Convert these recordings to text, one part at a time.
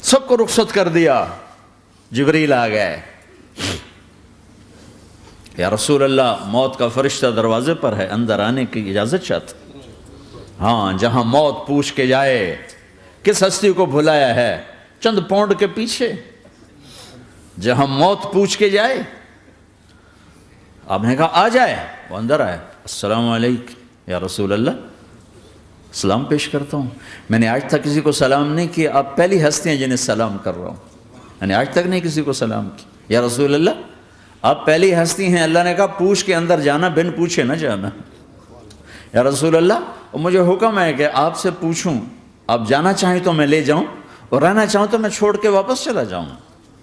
سب کو رخصت کر دیا. جبریل آ گئے. یا رسول اللہ موت کا فرشتہ دروازے پر ہے, اندر آنے کی اجازت چاہتا. ہاں, جہاں موت پوچھ کے جائے کس ہستی کو بھلایا ہے, چند پونڈ کے پیچھے جہاں موت پوچھ کے جائے. آپ نے کہا آ جائے, وہ اندر آئے. السلام علیکم یا رسول اللہ, سلام پیش کرتا ہوں. میں نے آج تک کسی کو سلام نہیں کیا, آپ پہلی ہستی ہیں جنہیں سلام کر رہا ہوں. میں نے آج تک نہیں کسی کو سلام کی. یا رسول اللہ آپ پہلی ہستی ہیں. اللہ نے کہا پوچھ کے اندر جانا, بن پوچھے نہ جانا. یا رسول اللہ مجھے حکم ہے کہ آپ سے پوچھوں, آپ جانا چاہیں تو میں لے جاؤں, اور رہنا چاہوں تو میں چھوڑ کے واپس چلا جاؤں.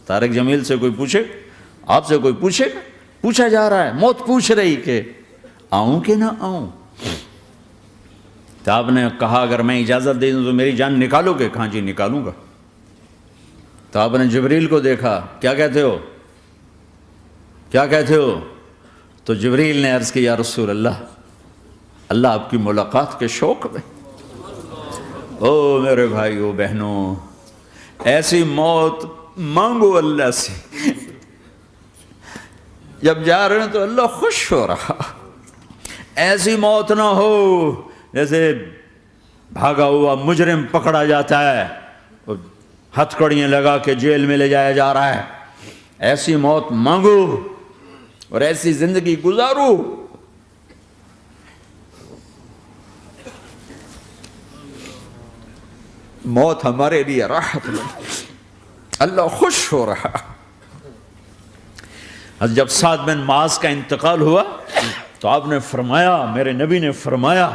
طارق جمیل سے کوئی پوچھے, آپ سے کوئی پوچھے, پوچھا جا رہا ہے, موت پوچھ رہی کہ آؤں کہ نہ آؤں. تو آپ نے کہا اگر میں اجازت دے دوں تو میری جان نکالو گے؟ کہاں جی نکالوں گا. تو آپ نے جبریل کو دیکھا, کیا کہتے ہو, کیا کہتے ہو؟ تو جبریل نے عرض کی یا رسول اللہ, اللہ آپ کی ملاقات کے شوق میں. او میرے بھائیو بہنوں, ایسی موت مانگو اللہ سے. جب جا رہے ہیں تو اللہ خوش ہو رہا. ایسی موت نہ ہو جیسے بھاگا ہوا مجرم پکڑا جاتا ہے, ہتھکڑیاں لگا کے جیل میں لے جایا جا رہا ہے. ایسی موت مانگو اور ایسی زندگی گزارو. موت ہمارے لیے راحت ہے, اللہ خوش ہو رہا. جب سعد بن معاذ کا انتقال ہوا تو آپ نے فرمایا, میرے نبی نے فرمایا,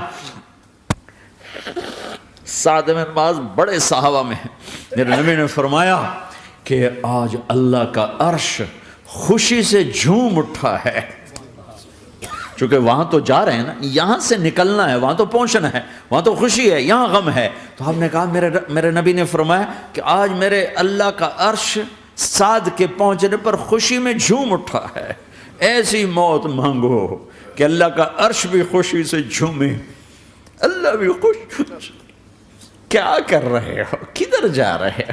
سعد بن معاذ بڑے صحابہ میں ہیں, میرے نبی نے فرمایا کہ آج اللہ کا عرش خوشی سے جھوم اٹھا ہے. چونکہ وہاں تو جا رہے ہیں نا, یہاں سے نکلنا ہے, وہاں تو پہنچنا ہے, وہاں تو خوشی ہے, یہاں غم ہے. تو آپ نے کہا, میرے نبی نے فرمایا کہ آج میرے اللہ کا عرش سعد کے پہنچنے پر خوشی میں جھوم اٹھا ہے. ایسی موت مانگو کہ اللہ کا عرش بھی خوشی سے جھومے, اللہ بھی خوش. کیا کر رہے ہو, کدھر جا رہے ہو؟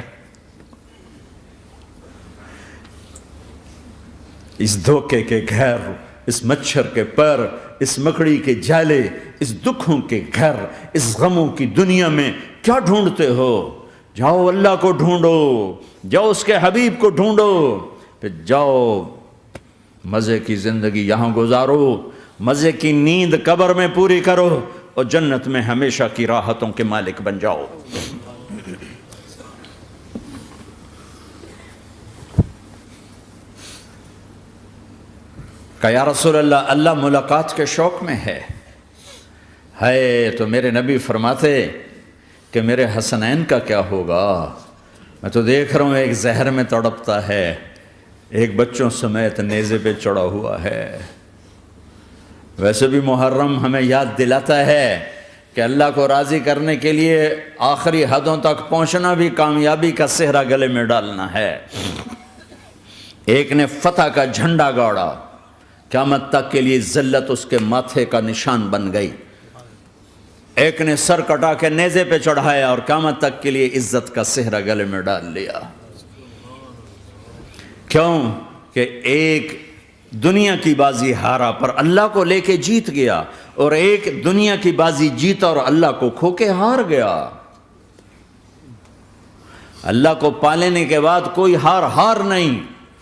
اس دھوکے کے گھر, اس مچھر کے پر, اس مکڑی کے جالے, اس دکھوں کے گھر, اس غموں کی دنیا میں کیا ڈھونڈتے ہو؟ جاؤ اللہ کو ڈھونڈو, جاؤ اس کے حبیب کو ڈھونڈو, پھر جاؤ مزے کی زندگی یہاں گزارو, مزے کی نیند قبر میں پوری کرو, اور جنت میں ہمیشہ کی راحتوں کے مالک بن جاؤ. کہ یا رسول اللہ, اللہ ملاقات کے شوق میں ہے. تو میرے نبی فرماتے کہ میرے حسنین کا کیا ہوگا؟ میں تو دیکھ رہا ہوں ایک زہر میں تڑپتا ہے, ایک بچوں سمیت نیزے پہ چڑھا ہوا ہے. ویسے بھی محرم ہمیں یاد دلاتا ہے کہ اللہ کو راضی کرنے کے لیے آخری حدوں تک پہنچنا بھی کامیابی کا صحرا گلے میں ڈالنا ہے. ایک نے فتح کا جھنڈا گاڑا, قیامت تک کے لیے ذلت اس کے ماتھے کا نشان بن گئی. ایک نے سر کٹا کے نیزے پہ چڑھایا اور قیامت تک کے لیے عزت کا صحرا گلے میں ڈال لیا. کیوں کہ ایک دنیا کی بازی ہارا پر اللہ کو لے کے جیت گیا, اور ایک دنیا کی بازی جیتا اور اللہ کو کھو کے ہار گیا. اللہ کو پالینے کے بعد کوئی ہار نہیں,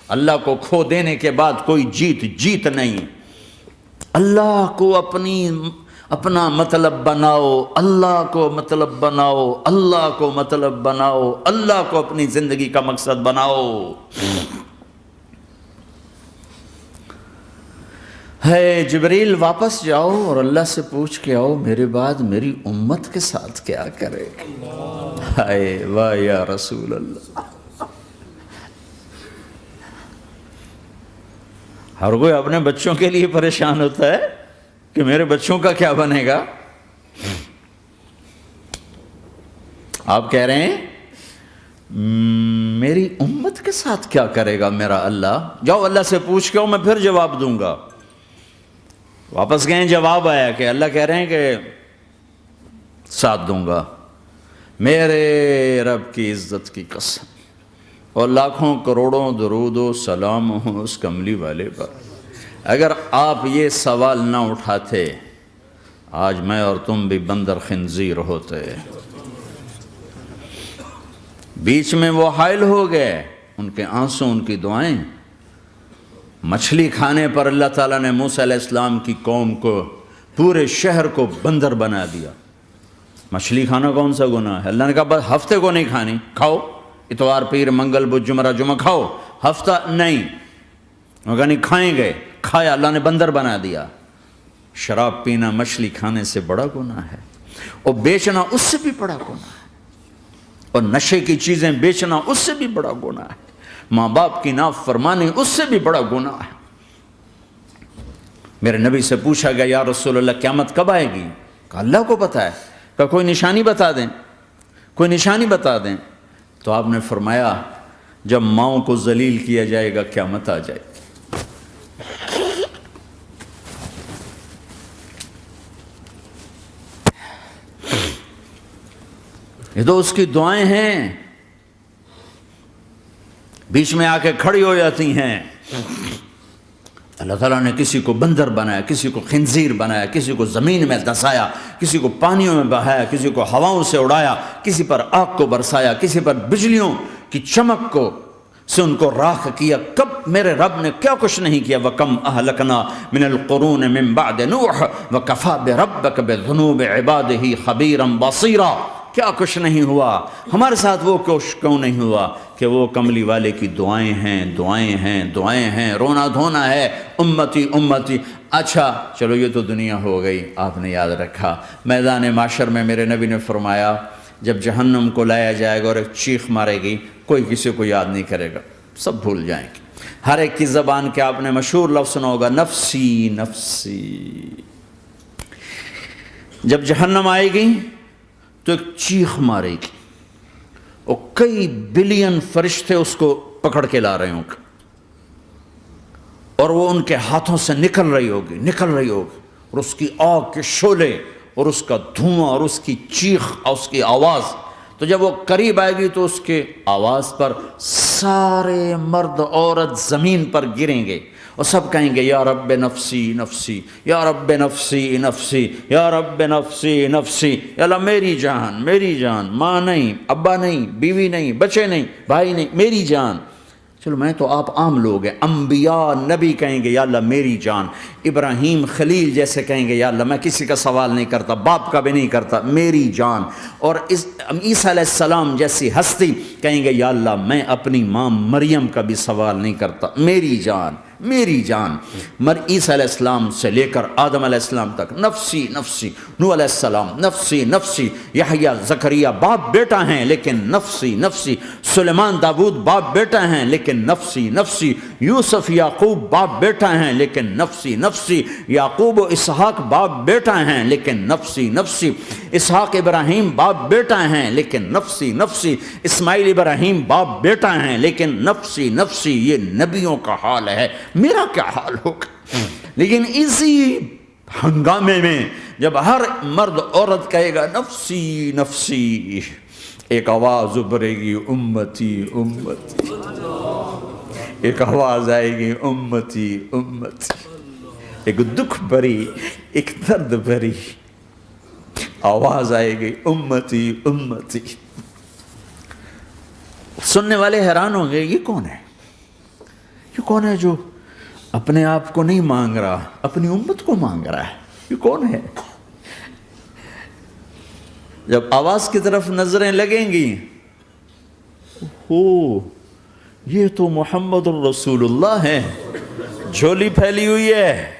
اللہ کو کھو دینے کے بعد کوئی جیت نہیں. اللہ کو اپنا مطلب بناؤ, اللہ کو مطلب بناؤ, اللہ کو مطلب بناؤ, اللہ کو اپنی زندگی کا مقصد بناؤ. جبریل واپس جاؤ اور اللہ سے پوچھ کے آؤ میرے بعد میری امت کے ساتھ کیا کرے گا. واہ یا رسول اللہ. ہر کوئی اپنے بچوں کے لیے پریشان ہوتا ہے کہ میرے بچوں کا کیا بنے گا. آپ کہہ رہے ہیں میری امت کے ساتھ کیا کرے گا میرا اللہ. جاؤ اللہ سے پوچھ کے آؤ, میں پھر جواب دوں گا. واپس گئے, جواب آیا کہ اللہ کہہ رہے ہیں کہ ساتھ دوں گا. میرے رب کی عزت کی قسم, اور لاکھوں کروڑوں درود و سلام ہوں اس کملی والے پر۔ اگر آپ یہ سوال نہ اٹھاتے آج میں اور تم بھی بندر خنزیر ہوتے۔ بیچ میں وہ حائل ہو گئے، ان کے آنسو، ان کی دعائیں۔ مچھلی کھانے پر اللہ تعالیٰ نے موسیٰ علیہ السلام کی قوم کو، پورے شہر کو بندر بنا دیا۔ مچھلی کھانا کون سا گناہ ہے؟ اللہ نے کہا بس ہفتے کو نہیں کھانی، کھاؤ، اتوار پیر منگل بدھ جمعہ جمعہ کھاؤ، ہفتہ نہیں۔ وہ کہا نہیں کھائیں گے، کھایا، اللہ نے بندر بنا دیا۔ شراب پینا مچھلی کھانے سے بڑا گناہ ہے، اور بیچنا اس سے بھی بڑا گناہ ہے، اور نشے کی چیزیں بیچنا اس سے بھی بڑا گناہ ہے، ماں باپ کی نافرمانی اس سے بھی بڑا گناہ ہے۔ میرے نبی سے پوچھا گیا یا رسول اللہ قیامت کب آئے گی؟ کہا اللہ کو پتہ ہے۔ کہا کوئی نشانی بتا دیں، کوئی نشانی بتا دیں۔ تو آپ نے فرمایا جب ماؤں کو ذلیل کیا جائے گا قیامت آ جائے گی۔ یہ تو اس کی دعائیں ہیں، بیچ میں آ کے کھڑی ہو جاتی ہیں۔ اللہ تعالیٰ نے کسی کو بندر بنایا، کسی کو خنزیر بنایا، کسی کو زمین میں دسایا، کسی کو پانیوں میں بہایا، کسی کو ہواؤں سے اڑایا، کسی پر آگ کو برسایا، کسی پر بجلیوں کی چمک کو سے ان کو راکھ کیا۔ کب میرے رب نے کیا کچھ نہیں کیا۔ وَكَمْ أَهْلَكْنَا مِنَ الْقُرُونِ مِن بَعْدِ نُوحٍ وَكَفَىٰ بِرَبِّكَ بِذُنُوبِ عِبَادِهِ خَبِيرًا بَصِيرًا۔ کیا کچھ نہیں ہوا ہمارے ساتھ، وہ کچھ کیوں نہیں ہوا کہ وہ کملی والے کی دعائیں ہیں، دعائیں ہیں، دعائیں ہیں، رونا دھونا ہے، امتی امتی۔ اچھا چلو یہ تو دنیا ہو گئی، آپ نے یاد رکھا۔ میدان معاشر میں میرے نبی نے فرمایا جب جہنم کو لایا جائے گا اور ایک چیخ مارے گی، کوئی کسی کو یاد نہیں کرے گا، سب بھول جائیں گے۔ ہر ایک کی زبان کے آپ نے مشہور لفظ سنا ہوگا نفسی نفسی۔ جب جہنم آئے گی تو ایک چیخ مارے گی، اور کئی بلین فرشتے اس کو پکڑ کے لا رہے ہوں گے، اور وہ ان کے ہاتھوں سے نکل رہی ہوگی، اور اس کی آگ کے شعلے اور اس کا دھواں اور اس کی چیخ اور اس کی آواز۔ تو جب وہ قریب آئے گی تو اس کے آواز پر سارے مرد عورت زمین پر گریں گے، اور سب کہیں گے یا رب نفسی نفسی، یا رب نفسی نفسی، یا رب نفسی نفسی، یا اللہ میری جان، میری جان، ماں نہیں، ابا نہیں، بیوی نہیں، بچے نہیں، بھائی نہیں، میری جان۔ چلو میں تو آپ عام لوگ ہیں، انبیاء نبی کہیں گے یا اللہ میری جان، ابراہیم خلیل جیسے کہیں گے یا اللہ میں کسی کا سوال نہیں کرتا، باپ کا بھی نہیں کرتا، میری جان، اور عیسیٰ علیہ السلام جیسی ہستی کہیں گے یا اللہ میں اپنی ماں مریم کا بھی سوال نہیں کرتا، میری جان، میری جان۔ عیسیٰ علیہ السلام سے لے کر آدم علیہ السلام تک نفسی نفسی، نوح علیہ السلام نفسی نفسی، یحییٰ زکریا باپ بیٹا ہیں لیکن نفسی نفسی، سلیمان داؤد باپ بیٹا ہیں لیکن نفسی نفسی، یوسف یعقوب باپ بیٹا ہیں لیکن نفسی نفسی، یعقوب و اسحاق باپ بیٹا ہیں لیکن نفسی نفسی، اسحاق ابراہیم باپ بیٹا ہیں لیکن نفسی نفسی، اسماعیل ابراہیم باپ بیٹا ہیں لیکن نفسی نفسی۔ یہ نبیوں کا حال ہے، میرا کیا حال ہوگا؟ لیکن اسی ہنگامے میں جب ہر مرد عورت کہے گا نفسی نفسی، ایک آواز ابھرے گی امتی امتی، ایک آواز آئے گی امتی امتی، ایک دکھ بھری، ایک درد بھری آواز آئے گی امتی امتی۔ سننے والے حیران ہوں گے یہ کون ہے، یہ کون ہے جو اپنے آپ کو نہیں مانگ رہا، اپنی امت کو مانگ رہا ہے، یہ کون ہے؟ جب آواز کی طرف نظریں لگیں گی، یہ تو محمد الرسول اللہ ہے، جھولی پھیلی ہوئی ہے،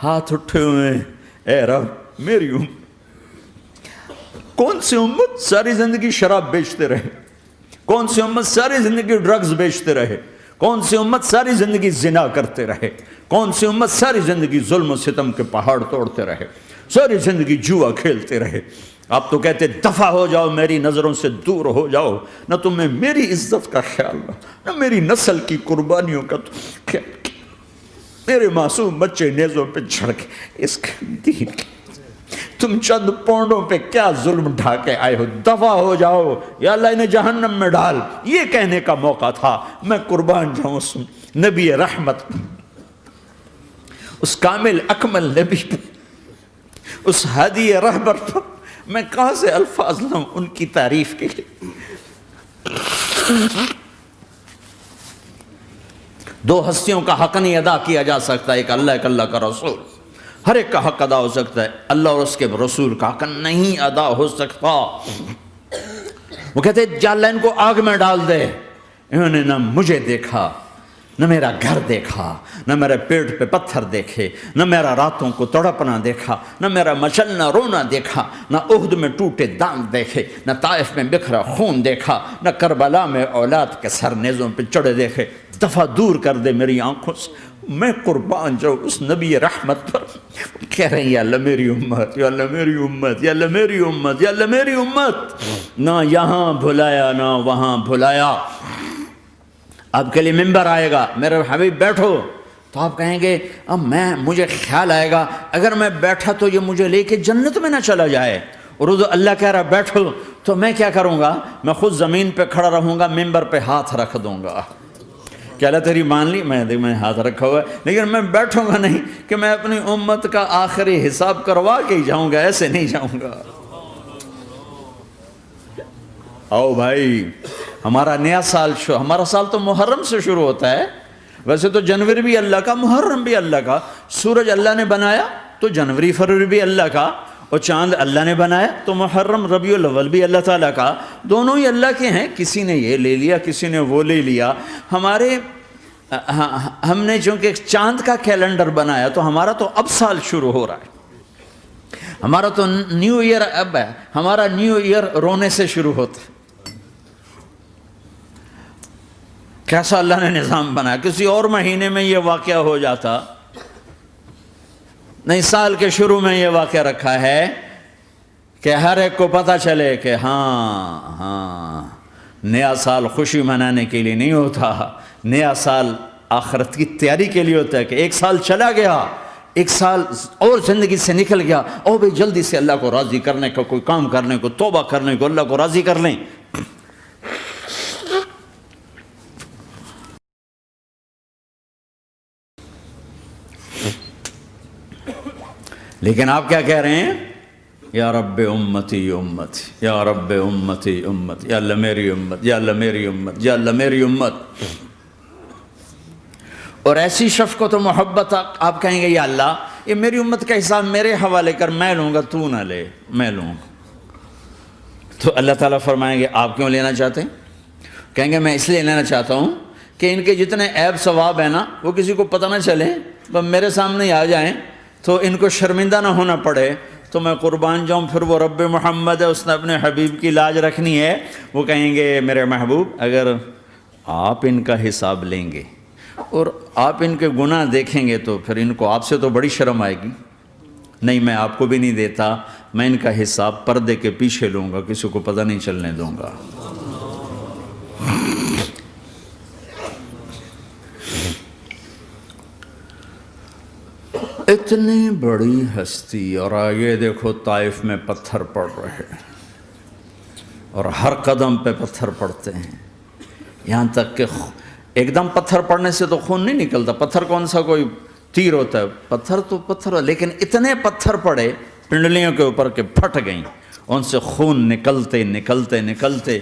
ہاتھ اٹھے ہوئے ہیں، اے رب میری امت۔ کون سی امت ساری زندگی شراب بیچتے رہے، کون سی امت ساری زندگی ڈرگز بیچتے رہے، کون سی امت ساری زندگی زنا کرتے رہے، کون سی امت ساری زندگی ظلم و ستم کے پہاڑ توڑتے رہے، ساری زندگی جوا کھیلتے رہے۔ آپ تو کہتے دفع ہو جاؤ، میری نظروں سے دور ہو جاؤ، نہ تمہیں میری عزت کا خیال نہ میری نسل کی قربانیوں کا خیال، میرے معصوم بچے نیزوں پہ چڑھ کے اس کے دین تم چند پونڈوں پہ کیا ظلم ڈھا کے آئے ہو، دفع ہو جاؤ یا اللہ انہیں جہنم میں ڈال، یہ کہنے کا موقع تھا۔ میں قربان جاؤں اس نبی رحمت، اس کامل اکمل نبی پر، اس ہادی رہبر پر میں کہاں سے الفاظ لاؤں ان کی تعریف کے لیے۔ دو ہستیوں کا حق نہیں ادا کیا جا سکتا، ایک اللہ، ایک اللہ کا رسول۔ ہر ایک کا حق ادا ہو سکتا ہے، اللہ اور اس کے رسول کا حق نہیں ادا ہو سکتا۔ وہ کہتے جا اللہ ان کو آگ میں ڈال دے۔ انہوں نے نہ مجھے دیکھا، نہ میرا گھر دیکھا، نہ میرے پیٹ پہ پتھر دیکھے، نہ میرا راتوں کو تڑپنا دیکھا، نہ میرا مچلنا رونا دیکھا، نہ احد میں ٹوٹے دانت دیکھے، نہ طائف میں بکھرا خون دیکھا، نہ کربلا میں اولاد کے سر نیزوں پہ چڑھے دیکھے۔ دفعہ دور کر دے میری آنکھوں سے، میں قربان جاؤں اس نبی رحمت پر۔ کہہ رہے ہیں یا اللہ میری امت، یا اللہ میری امت، یا اللہ میری امت، یا اللہ میری امت۔ نہ یہاں بھلایا نہ وہاں بھلایا۔ آپ کے لیے ممبر آئے گا، میرے حبیب بیٹھو، تو آپ کہیں گے اب مجھے خیال آئے گا اگر میں بیٹھا تو یہ مجھے لے کے جنت میں نہ چلا جائے، اور اللہ کہہ رہا بیٹھو تو میں کیا کروں گا؟ میں خود زمین پہ کھڑا رہوں گا، ممبر پہ ہاتھ رکھ دوں گا کہ اللہ تیری مان لی، میں ہاتھ رکھا ہوا ہے، لیکن میں بیٹھوں گا نہیں کہ میں اپنی امت کا آخری حساب کروا کے ہی جاؤں گا، ایسے نہیں جاؤں گا۔ آؤ بھائی، ہمارا نیا سال ہمارا سال تو محرم سے شروع ہوتا ہے، ویسے تو جنوری بھی اللہ کا، محرم بھی اللہ کا، سورج اللہ نے بنایا تو جنوری فروری بھی اللہ کا، اور چاند اللہ نے بنایا تو محرم ربیع الاول بھی اللہ تعالیٰ کا، دونوں ہی اللہ کے ہیں۔ کسی نے یہ لے لیا، کسی نے وہ لے لیا۔ ہم نے چونکہ چاند کا کیلنڈر بنایا تو ہمارا تو اب سال شروع ہو رہا ہے، ہمارا تو نیو ایئر اب ہے، ہمارا نیو ایئر رونے سے شروع ہوتا ہے۔ کیسا اللہ نے نظام بنایا، کسی اور مہینے میں یہ واقعہ ہو جاتا، نہیں سال کے شروع میں یہ واقعہ رکھا ہے کہ ہر ایک کو پتہ چلے کہ ہاں نیا سال خوشی منانے کے لیے نہیں ہوتا، نیا سال آخرت کی تیاری کے لیے ہوتا ہے کہ ایک سال چلا گیا، ایک سال اور زندگی سے نکل گیا، او بھئی جلدی سے اللہ کو راضی کرنے کا کوئی کام کرنے کو، توبہ کرنے کو، اللہ کو راضی کر لیں۔ لیکن آپ کیا کہہ رہے ہیں؟ یا رب امتی امت، یا رب امتی امت، یا اللہ میری امت، یا اللہ میری امت، یا اللہ میری امت۔ اور ایسی شفقت و محبت آپ کہیں گے یا اللہ یہ میری امت کا حساب میرے حوالے کر، میں لوں گا، تو نہ لے، میں لوں گا۔ تو اللہ تعالیٰ فرمائیں گے آپ کیوں لینا چاہتے ہیں؟ کہیں گے میں اس لیے لینا چاہتا ہوں کہ ان کے جتنے عیب ثواب ہیں نا وہ کسی کو پتہ نہ چلے، بس میرے سامنے ہی آ جائیں تو ان کو شرمندہ نہ ہونا پڑے، تو میں قربان جاؤں۔ پھر وہ رب محمد ہے، اس نے اپنے حبیب کی لاج رکھنی ہے، وہ کہیں گے میرے محبوب اگر آپ ان کا حساب لیں گے اور آپ ان کے گناہ دیکھیں گے تو پھر ان کو آپ سے تو بڑی شرم آئے گی، نہیں میں آپ کو بھی نہیں دیتا، میں ان کا حساب پردے کے پیچھے لوں گا، کسی کو پتہ نہیں چلنے دوں گا۔ اتنی بڑی ہستی، اور آگے دیکھو طائف میں پتھر پڑ رہے ہیں، اور ہر قدم پہ پتھر پڑتے ہیں، یہاں تک کہ ایک دم پتھر پڑنے سے تو خون نہیں نکلتا، پتھر کون سا کوئی تیر ہوتا ہے، پتھر تو پتھر، لیکن اتنے پتھر پڑے پنڈلیوں کے اوپر کہ پھٹ گئیں، ان سے خون نکلتے نکلتے نکلتے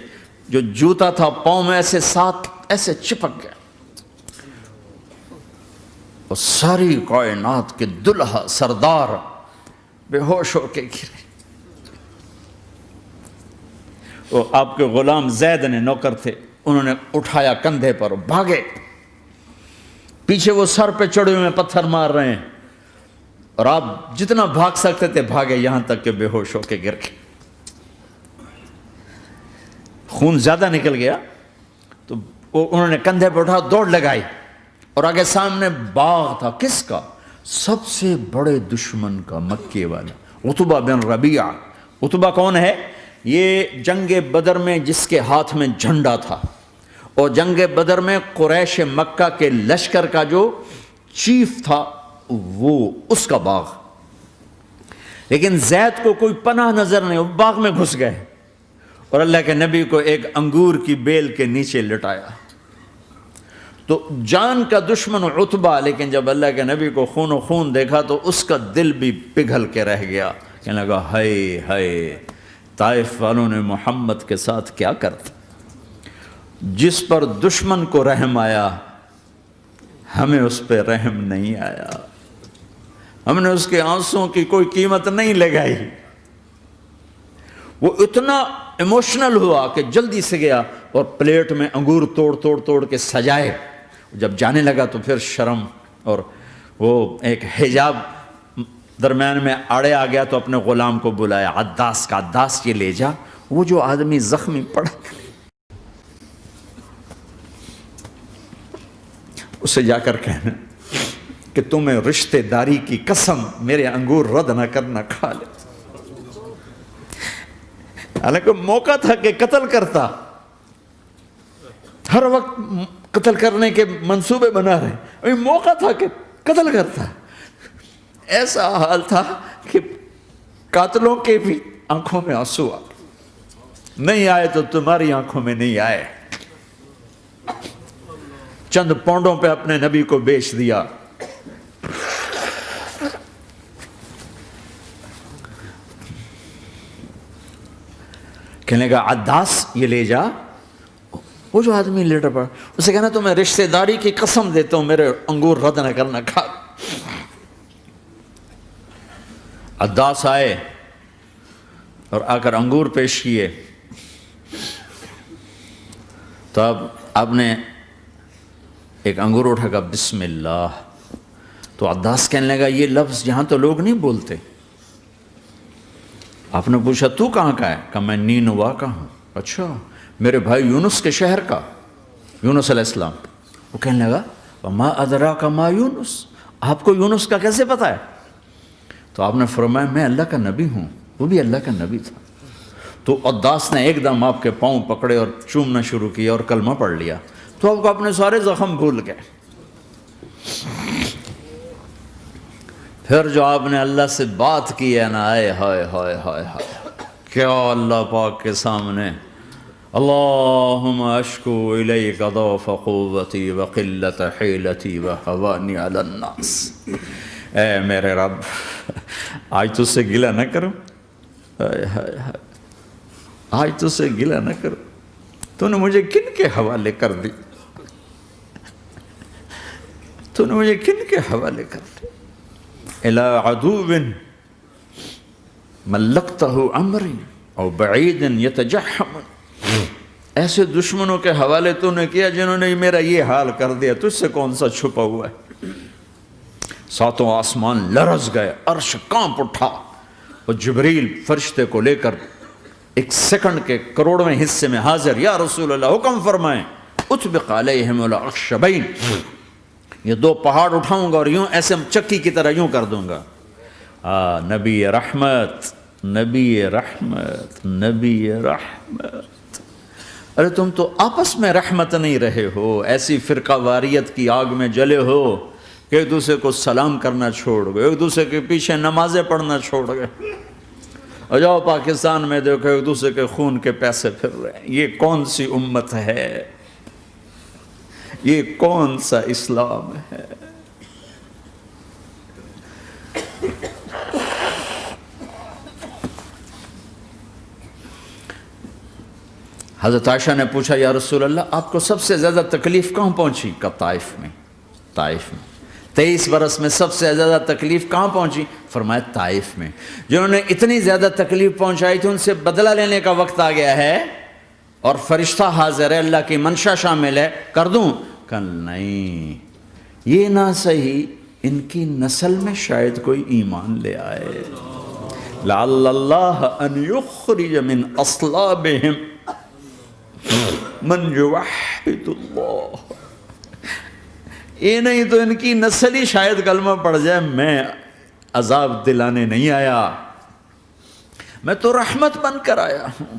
جو جوتا تھا پاؤں میں ایسے ساتھ ایسے چپک گیا، اور ساری کائنات کے دلہا سردار بے ہوش ہو کے گرے۔ وہ آپ کے غلام زید نے نوکر تھے، انہوں نے اٹھایا کندھے پر، بھاگے، پیچھے وہ سر پہ چڑھے ہوئے پتھر مار رہے ہیں، اور آپ جتنا بھاگ سکتے تھے بھاگے، یہاں تک کہ بے ہوش ہو کے گر گئے۔ خون زیادہ نکل گیا تو انہوں نے کندھے پہ اٹھا، دوڑ لگائی، اور آگے سامنے باغ تھا، کس کا؟ سب سے بڑے دشمن کا، مکے والا عتبہ بن ربیعہ۔ عتبہ کون ہے؟ یہ جنگ بدر میں جس کے ہاتھ میں جھنڈا تھا، اور جنگ بدر میں قریش مکہ کے لشکر کا جو چیف تھا وہ، اس کا باغ۔ لیکن زید کو کوئی پناہ نظر نہیں، وہ باغ میں گھس گئے اور اللہ کے نبی کو ایک انگور کی بیل کے نیچے لٹایا۔ تو جان کا دشمن عتبہ، لیکن جب اللہ کے نبی کو خون و خون دیکھا تو اس کا دل بھی پگھل کے رہ گیا، کہنے لگا ہائے ہائے، طائف والوں نے محمد کے ساتھ کیا کرتا۔ جس پر دشمن کو رحم آیا ہمیں اس پہ رحم نہیں آیا، ہم نے اس کے آنسوں کی کوئی قیمت نہیں لگائی۔ وہ اتنا ایموشنل ہوا کہ جلدی سے گیا اور پلیٹ میں انگور توڑ کے سجائے۔ جب جانے لگا تو پھر شرم اور وہ ایک حجاب درمیان میں آڑے آ گیا، تو اپنے غلام کو بلایا، عداس کا، عداس یہ لے جا وہ جو آدمی زخمی پڑا، اسے جا کر کہنا کہ تمہیں رشتہ داری کی قسم میرے انگور رد نہ کرنا، کھا لے۔ حالانکہ موقع تھا کہ قتل کرتا، ہر وقت قتل کرنے کے منصوبے بنا رہے، ابھی موقع تھا کہ قتل کرتا۔ ایسا حال تھا کہ قاتلوں کے بھی آنکھوں میں آنسو آ نہیں آئے تو تمہاری آنکھوں میں نہیں آئے۔ چند پونڈوں پہ اپنے نبی کو بیچ دیا۔ کہنے کا عداس یہ لے جا، وہ جو آدمی لیٹر پڑا، اسے کہنا تو میں رشتہ داری کی قسم دیتا ہوں میرے انگور رد نہ کرنا، کھا۔ عداس آئے اور آ کر انگور پیش کیے، تو اب آپ نے ایک انگور اٹھا کر بسم اللہ، تو عداس کہنے لگا یہ لفظ یہاں تو لوگ نہیں بولتے۔ آپ نے پوچھا تو کہاں کا ہے؟ کہا میں نینوا کا ہوں۔ اچھا، میرے بھائی یونس کے شہر کا، یونس علیہ السلام۔ وہ کہنے لگا وما ادراک ما یونس، آپ کو یونس کا کیسے پتا ہے؟ تو آپ نے فرمایا میں اللہ کا نبی ہوں، وہ بھی اللہ کا نبی تھا۔ تو عداس نے ایک دم آپ کے پاؤں پکڑے اور چومنا شروع کیا اور کلمہ پڑھ لیا، تو آپ کو اپنے سارے زخم بھول گئے۔ پھر جو آپ نے اللہ سے بات کی ہے نا، آئے ہائے ہائے ہائے ہائے، کیا اللہ پاک کے سامنے اللہم اشکو الیک ضعف قوتی وقلت حیلتی وہوانی علی الناس، اے میرے رب آج تجھ سے گلہ نہ کروں، آج تجھ سے گلہ نہ کروں، تو نے مجھے کن کے حوالے کر دی، تو نے مجھے کن کے حوالے کر دی، الی عدو ملکتہ امری او بعید یتجحم، ایسے دشمنوں کے حوالے تو نے کیا جنہوں نے میرا یہ حال کر دیا، تجھ سے کون سا چھپا ہوا ہے۔ ساتوں آسمان لرز گئے، عرش کانپ اٹھا، اور جبریل فرشتے کو لے کر ایک سیکنڈ کے کروڑویں حصے میں حاضر، یا رسول اللہ حکم فرمائیں اطبق علیہم الاخشبین، یہ دو پہاڑ اٹھاؤں گا اور یوں ایسے چکی کی طرح یوں کر دوں گا۔ نبی رحمت، نبی رحمت، نبی رحمت۔ ارے تم تو آپس میں رحمت نہیں رہے ہو، ایسی فرقہ واریت کی آگ میں جلے ہو کہ ایک دوسرے کو سلام کرنا چھوڑ گئے، ایک دوسرے کے پیچھے نمازیں پڑھنا چھوڑ گئے، اور جاؤ پاکستان میں دیکھو ایک دوسرے کے خون کے پیسے پھر رہے ہیں۔ یہ کون سی امت ہے؟ یہ کون سا اسلام ہے؟ حضرت عائشہ نے پوچھا یا رسول اللہ آپ کو سب سے زیادہ تکلیف کہاں پہنچی؟ کہا طائف میں، طائف میں۔ 23 برس میں سب سے زیادہ تکلیف کہاں پہنچی؟ فرمایا طائف میں۔ جنہوں نے اتنی زیادہ تکلیف پہنچائی تھی ان سے بدلہ لینے کا وقت آ گیا ہے، اور فرشتہ حاضر ہے، اللہ کی منشا شامل ہے، کر دوں؟ کہ نہیں، یہ نہ صحیح، ان کی نسل میں شاید کوئی ایمان لے آئے، لعل اللہ ان یخرج من اصلابہم من یوحد اللہ، یہ نہیں تو ان کی نسل ہی شاید کلمہ پڑھ جائے۔ میں عذاب دلانے نہیں آیا، میں تو رحمت بن کر آیا ہوں۔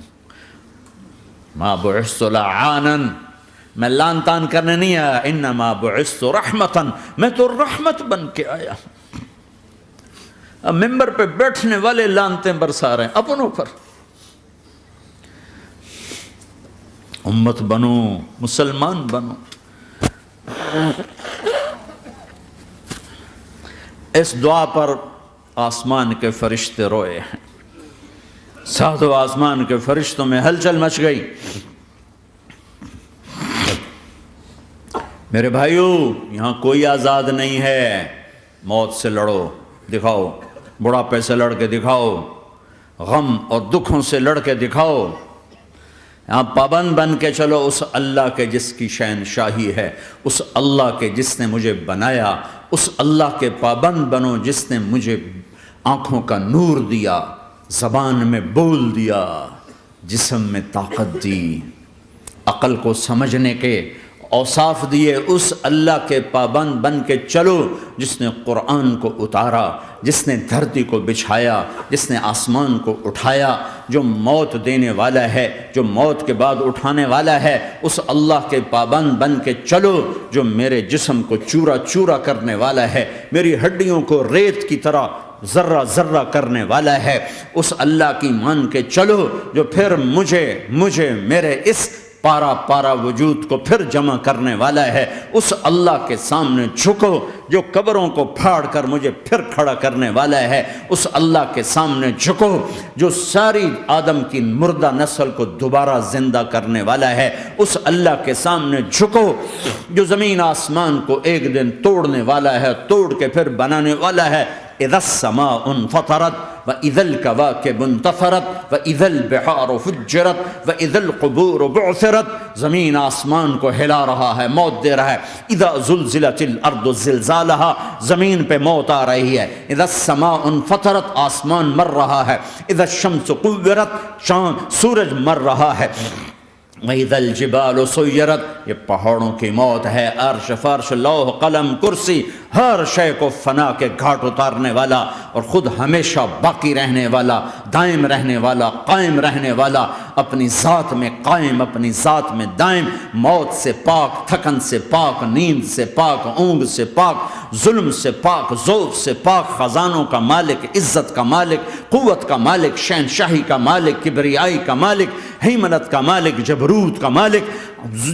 ما بعثت لعانا، میں لان تان کرنے نہیں آیا، انما بعثت رحمتا، میں تو رحمت بن کے آیا ہوں۔ اب ممبر پہ بیٹھنے والے لانتیں برسا رہے ہیں اپنوں پر. امت بنو، مسلمان بنو. اس دعا پر آسمان کے فرشتے روئے ہیں. ساتوں آسمان کے فرشتوں میں ہلچل مچ گئی. میرے بھائیو، یہاں کوئی آزاد نہیں ہے. موت سے لڑو، دکھاؤ. بڑھاپے سے لڑ کے دکھاؤ. غم اور دکھوں سے لڑ کے دکھاؤ. یہاں پابند بن کے چلو اس اللہ کے جس کی شہنشاہی ہے، اس اللہ کے جس نے مجھے بنایا. اس اللہ کے پابند بنو جس نے مجھے آنکھوں کا نور دیا، زبان میں بول دیا، جسم میں طاقت دی، عقل کو سمجھنے کے اوصاف دیے. اس اللہ کے پابند بن کے چلو جس نے قرآن کو اتارا، جس نے دھرتی کو بچھایا، جس نے آسمان کو اٹھایا، جو موت دینے والا ہے، جو موت کے بعد اٹھانے والا ہے. اس اللہ کے پابند بن کے چلو جو میرے جسم کو چورا چورا کرنے والا ہے، میری ہڈیوں کو ریت کی طرح ذرہ ذرہ کرنے والا ہے. اس اللہ کی مان کے چلو جو پھر مجھے میرے اس پارا پارا وجود کو پھر جمع کرنے والا ہے. اس اللہ کے سامنے جھکو جو قبروں کو پھاڑ کر مجھے پھر کھڑا کرنے والا ہے. اس اللہ کے سامنے جھکو جو ساری آدم کی مردہ نسل کو دوبارہ زندہ کرنے والا ہے. اس اللہ کے سامنے جھکو جو زمین آسمان کو ایک دن توڑنے والا ہے، توڑ کے پھر بنانے والا ہے. اذا السماء انفطرت واذا الكواكب انتثرت واذا البحار فجرت واذا القبور بعثرت. زمین آسمان کو ہلا رہا ہے، موت دے رہا ہے. اذا زلزلت الارض زلزالها، زمین پہ موت آ رہی ہے. اذا السماء انفطرت، آسمان مر رہا ہے. اذا الشمس قورت، سورج مر رہا ہے. وَإِذَا الْجِبَالُ سُيِّرَتْ، یہ پہاڑوں کی موت ہے. عرش فرش لوح قلم کرسی ہر شے کو فنا کے گھاٹ اتارنے والا اور خود ہمیشہ باقی رہنے والا، دائم رہنے والا، قائم رہنے والا، اپنی ذات میں قائم، اپنی ذات میں دائم، موت سے پاک، تھکن سے پاک، نیند سے پاک، اونگ سے پاک، ظلم سے پاک، ذوق سے پاک، خزانوں کا مالک، عزت کا مالک، قوت کا مالک، شہنشاہی کا مالک، کبریائی کا مالک، ہیمنت کا مالک، جبروت کا مالک،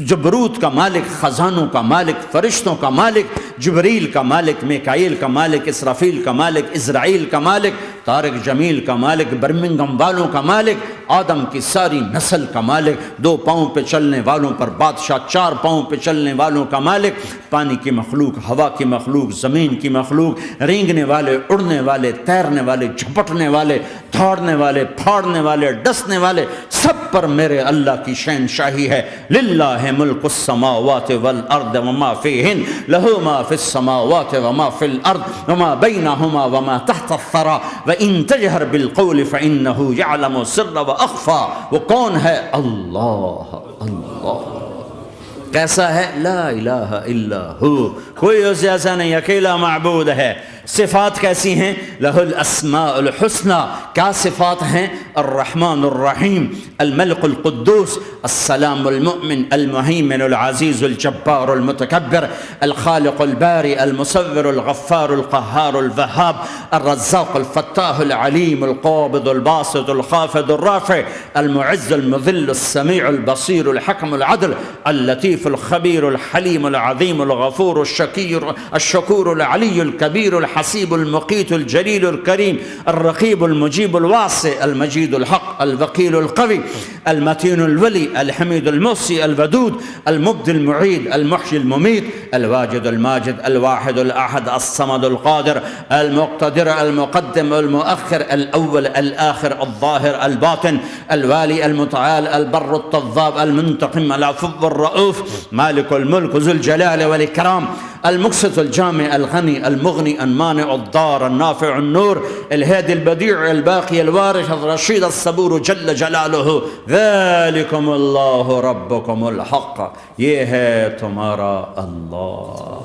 جبروت کا مالک، خزانوں کا مالک، فرشتوں کا مالک، جبریل کا مالک، میکائیل کا مالک، اسرافیل کا مالک، اسرائیل کا مالک، طارق جمیل کا مالک، برمنگم والوں کا مالک، آدم کی ساری نسل کا مالک، 2 پاؤں پہ چلنے والوں پر بادشاہ، 4 پاؤں پہ چلنے والوں کا مالک، پانی کی مخلوق، ہوا کی مخلوق، زمین کی مخلوق، رینگنے والے، اڑنے والے، تیرنے والے، جھپٹنے والے، دھاڑنے والے، پھاڑنے والے، ڈسنے والے، سب پر میرے اللہ کی شہنشاہی ہے. للہ ملک السماوات والارض وما فیہن، لہ ما فی السماوات وما فی الارض وما بینہما وما تحت الثری وان تجہر بالقول فانہ یعلم السر واخفی. وہ کون ہے؟ اللہ. اللہ کیسا ہے؟ لا الہ الا ہو، کوئی اس جیسا نہیں، اکیلا معبود ہے. صفات کیسی ہیں؟ لہ الاسماء الحسنى. کیا صفات ہیں؟ الرحمن الرحیم، الملک القدوس، السلام المؤمن، المہیمن العزیز الجبار المتکبر، الخالق الباری المصور الغفار القہار الوہاب، الرزاق الفتاح العلیم القابض الباسط الخافض الرافع، المعز المذل السمیع البصیر الحکم العدل، اللطیف الخبیر الحلیم العظیم الغفور الشکور العلی الکبیر الحسیب المقیت الجلیل الکریم، الرقیب المجیب الواسع، المجید الحق، الوکیل القوی، المتین الولی، الحمید المحصی، الودود، المبدی المعید، المحیی الممیت، الواجد الماجد، الواحد الاحد، الصمد القادر، المقتدر، المقدم، المؤخر، الاول، الاخر، الظاهر، الباطن، الوالي، المتعال، البر، التواب، المنتقم، العفو، الرؤوف، مالك الملك، ذو الجلال والإكرام، المقسط، الجامع، الغني، المغني، المانع، الضار، النافع، النور، الهادي، البديع، الباقي، الوارث، الرشيد، الصبور جل جلاله. ذلكم الله ربكم الحق، یہ ہے تمہارا اللہ.